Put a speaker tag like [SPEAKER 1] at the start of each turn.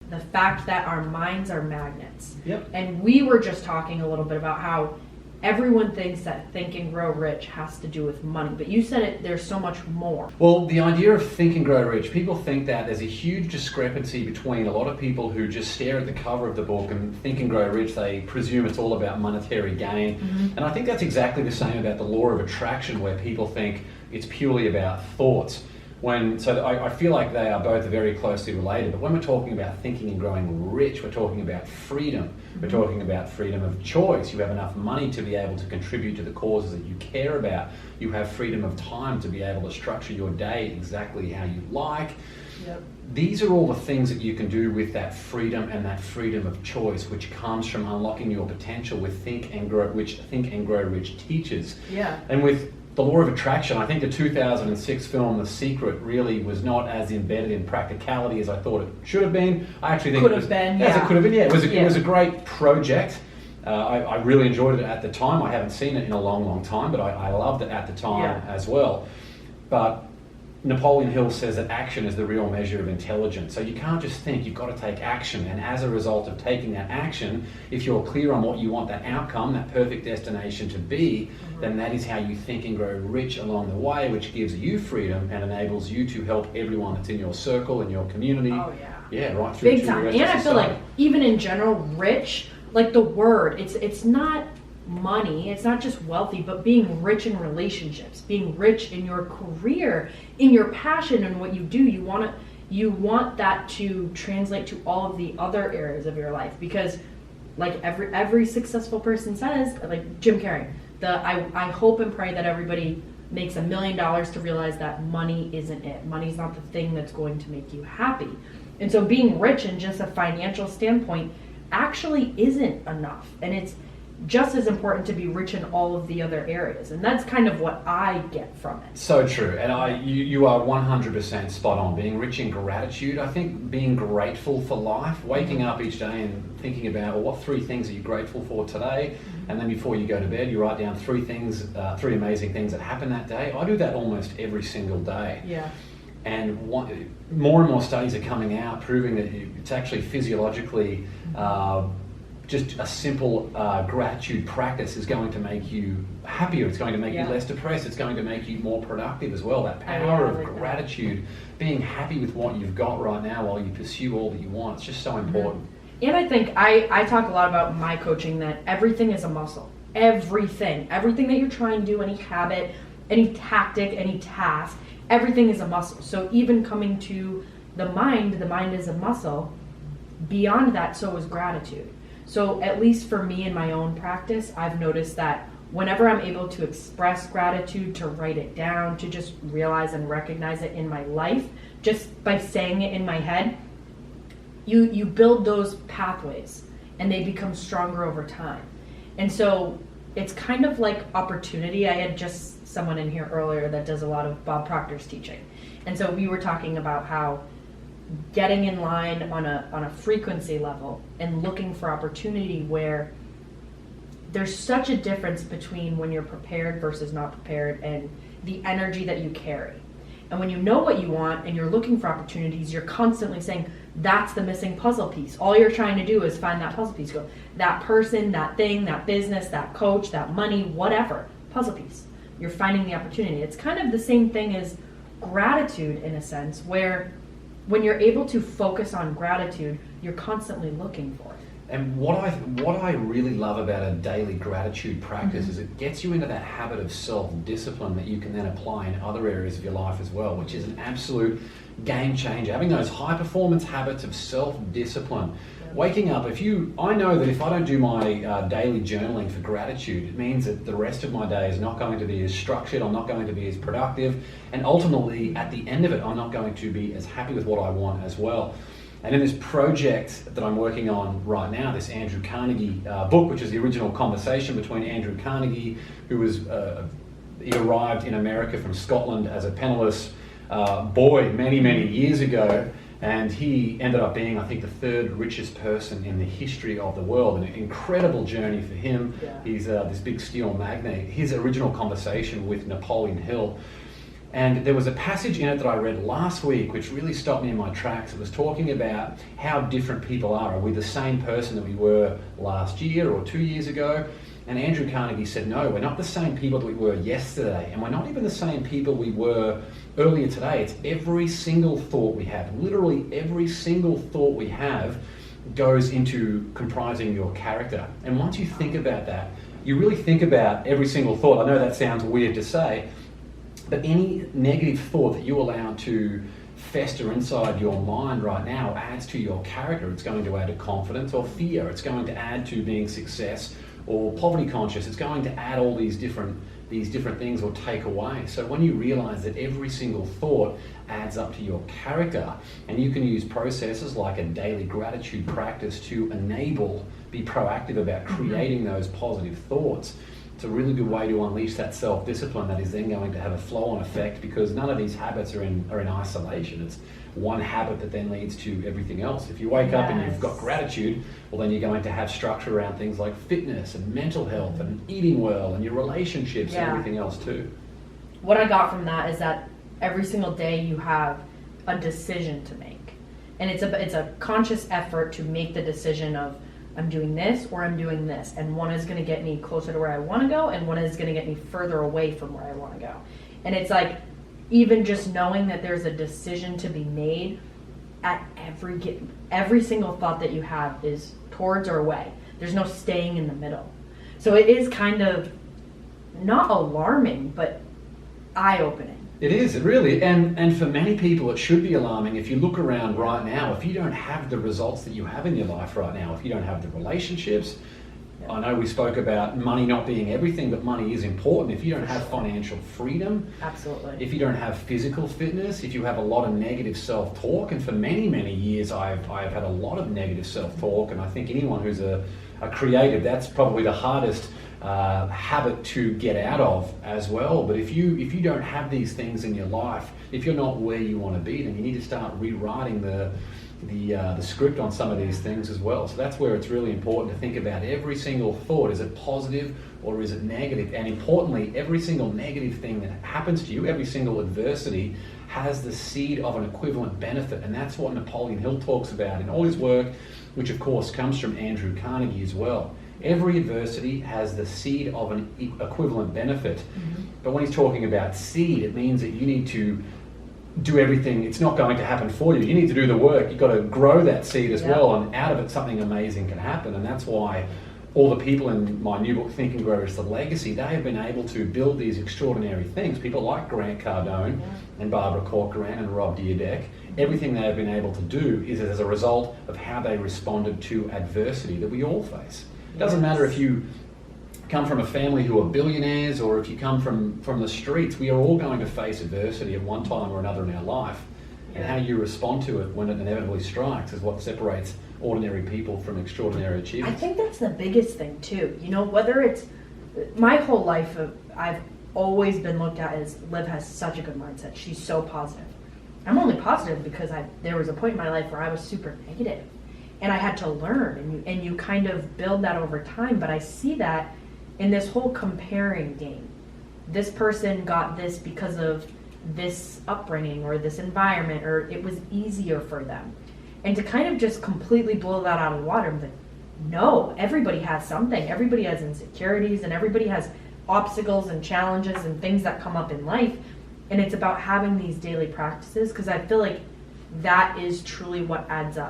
[SPEAKER 1] the fact that our minds are magnets.
[SPEAKER 2] Yep.
[SPEAKER 1] And we were just talking a little bit about how everyone thinks that Think and Grow Rich has to do with money, but you said there's so much more.
[SPEAKER 2] Well, the idea of Think and Grow Rich, people think that there's a huge discrepancy between a lot of people who just stare at the cover of the book and Think and Grow Rich, they presume it's all about monetary gain. And I think that's exactly the same about the law of attraction, where people think it's purely about thoughts. I feel like they are both very closely related, but when we're talking about thinking and growing rich, we're talking about freedom. We're talking about freedom of choice. You have enough money to be able to contribute to the causes that you care about. You have freedom of time to be able to structure your day exactly how you like.
[SPEAKER 1] Yep.
[SPEAKER 2] These are all the things that you can do with that freedom and that freedom of choice, which comes from unlocking your potential with Think and Grow Rich teaches.
[SPEAKER 1] Yeah.
[SPEAKER 2] And with the law of attraction, I think the 2006 film The Secret really was not as embedded in practicality as I thought it should have been. I actually think
[SPEAKER 1] Could have been.
[SPEAKER 2] It was a great project. I really enjoyed it at the time. I haven't seen it in a long, long time, but I loved it at the time as well. But Napoleon Hill says that action is the real measure of intelligence. So you can't just think, you've got to take action. And as a result of taking that action, if you're clear on what you want that outcome, that perfect destination to be, then that is how you think and grow rich along the way, which gives you freedom and enables you to help everyone that's in your circle, in your community.
[SPEAKER 1] Oh, yeah.
[SPEAKER 2] Yeah, right through
[SPEAKER 1] Big
[SPEAKER 2] to
[SPEAKER 1] time.
[SPEAKER 2] the rest
[SPEAKER 1] And
[SPEAKER 2] of
[SPEAKER 1] I feel
[SPEAKER 2] society.
[SPEAKER 1] like even in general, rich, like the word, it's not money, it's not just wealthy, but being rich in relationships, being rich in your career, in your passion and what you do. You want that to translate to all of the other areas of your life, because like every successful person says, like Jim Carrey, I hope and pray that everybody makes $1 million to realize that money isn't it. Money's not the thing that's going to make you happy. And so being rich in just a financial standpoint actually isn't enough. And it's just as important to be rich in all of the other areas. And that's kind of what I get from it.
[SPEAKER 2] So true. And you are 100% spot on. Being rich in gratitude, I think being grateful for life, waking up each day and thinking about, well, what 3 things are you grateful for today? And then before you go to bed, you write down 3 3 amazing things that happened that day. I do that almost every single day.
[SPEAKER 1] Yeah.
[SPEAKER 2] And more and more studies are coming out proving that it's actually physiologically just a simple gratitude practice is going to make you happier. It's going to make you less depressed. It's going to make you more productive as well. That power of gratitude, being happy with what you've got right now while you pursue all that you want. It's just so important.
[SPEAKER 1] And I think I talk a lot about my coaching that everything is a muscle. Everything that you're trying to do, any habit, any tactic, any task, everything is a muscle. So even coming to the mind is a muscle. Beyond that, so is gratitude. So at least for me in my own practice, I've noticed that whenever I'm able to express gratitude, to write it down, to just realize and recognize it in my life, just by saying it in my head, you build those pathways and they become stronger over time. And so it's kind of like opportunity. I had just someone in here earlier that does a lot of Bob Proctor's teaching. And so we were talking about how getting in line on a frequency level and looking for opportunity, where there's such a difference between when you're prepared versus not prepared and the energy that you carry. And when you know what you want and you're looking for opportunities, you're constantly saying, that's the missing puzzle piece. All you're trying to do is find that puzzle piece. Go, that person, that thing, that business, that coach, that money, whatever, puzzle piece. You're finding the opportunity. It's kind of the same thing as gratitude in a sense, where when you're able to focus on gratitude, you're constantly looking for it.
[SPEAKER 2] And what I really love about a daily gratitude practice is it gets you into that habit of self-discipline that you can then apply in other areas of your life as well, which is an absolute game changer. Having those high performance habits of self-discipline. Waking up, I know that if I don't do my daily journaling for gratitude, it means that the rest of my day is not going to be as structured, I'm not going to be as productive, and ultimately at the end of it, I'm not going to be as happy with what I want as well. And in this project that I'm working on right now, this Andrew Carnegie book, which is the original conversation between Andrew Carnegie, who was he arrived in America from Scotland as a penniless boy many, many years ago, and he ended up being, I think, the 3rd richest person in the history of the world. An incredible journey for him. Yeah. He's this big steel magnate. His original conversation with Napoleon Hill And there was a passage in it that I read last week which really stopped me in my tracks. It was talking about how different people are. Are we the same person that we were last year or 2 years ago? And Andrew Carnegie said, no, we're not the same people that we were yesterday. And we're not even the same people we were earlier today. It's every single thought we have. Literally every single thought we have goes into comprising your character. And once you think about that, you really think about every single thought. I know that sounds weird to say, but any negative thought that you allow to fester inside your mind right now adds to your character. It's going to add to confidence or fear. It's going to add to being success or poverty conscious. It's going to add all these different things or take away. So when you realize that every single thought adds up to your character, and you can use processes like a daily gratitude practice to be proactive about creating those positive thoughts. It's a really good way to unleash that self-discipline that is then going to have a flow-on effect, because none of these habits are in isolation. It's one habit that then leads to everything else. If you wake up and you've got gratitude, well, then you're going to have structure around things like fitness and mental health and eating well and your relationships and everything else too.
[SPEAKER 1] What I got from that is that every single day you have a decision to make. And it's a conscious effort to make the decision of, I'm doing this or I'm doing this, and one is going to get me closer to where I want to go, and one is going to get me further away from where I want to go. And it's like, even just knowing that there's a decision to be made at every single thought that you have is towards or away. There's no staying in the middle. So it is kind of not alarming, but eye-opening.
[SPEAKER 2] It is, it really, and for many people it should be alarming. If you look around right now, if you don't have the results that you have in your life right now, if you don't have the relationships, I know we spoke about money not being everything, but money is important. If you don't have financial freedom,
[SPEAKER 1] absolutely.
[SPEAKER 2] If you don't have physical fitness, if you have a lot of negative self-talk, and for many, many years I've had a lot of negative self-talk, and I think anyone who's a creative, that's probably the hardest habit to get out of as well. But if you don't have these things in your life, if you're not where you want to be, then you need to start rewriting the script on some of these things as well. So that's where it's really important to think about every single thought. Is it positive or is it negative? And importantly, every single negative thing that happens to you, every single adversity, has the seed of an equivalent benefit. And that's what Napoleon Hill talks about in all his work, which of course comes from Andrew Carnegie as well. Every adversity has the seed of an equivalent benefit. Mm-hmm. But when he's talking about seed, it means that you need to do everything. It's not going to happen for you. You need to do the work. You've got to grow that seed as well, and out of it something amazing can happen. And that's why all the people in my new book, Think and Grow is the Legacy, they have been able to build these extraordinary things. People like Grant Cardone and Barbara Corcoran and Rob Dyrdek, everything they have been able to do is as a result of how they responded to adversity that we all face. It doesn't matter if you come from a family who are billionaires or if you come from the streets. We are all going to face adversity at one time or another in our life. And how you respond to it when it inevitably strikes is what separates ordinary people from extraordinary achievements.
[SPEAKER 1] I think that's the biggest thing too. You know, whether it's my whole life, I've always been looked at as Liv has such a good mindset. She's so positive. I'm only positive because there was a point in my life where I was super negative. And I had to learn, and you kind of build that over time. But I see that in this whole comparing game. This person got this because of this upbringing or this environment, or it was easier for them. And to kind of just completely blow that out of the water, I'm like, no, everybody has something. Everybody has insecurities, and everybody has obstacles and challenges and things that come up in life. And it's about having these daily practices, because I feel like that is truly what adds up.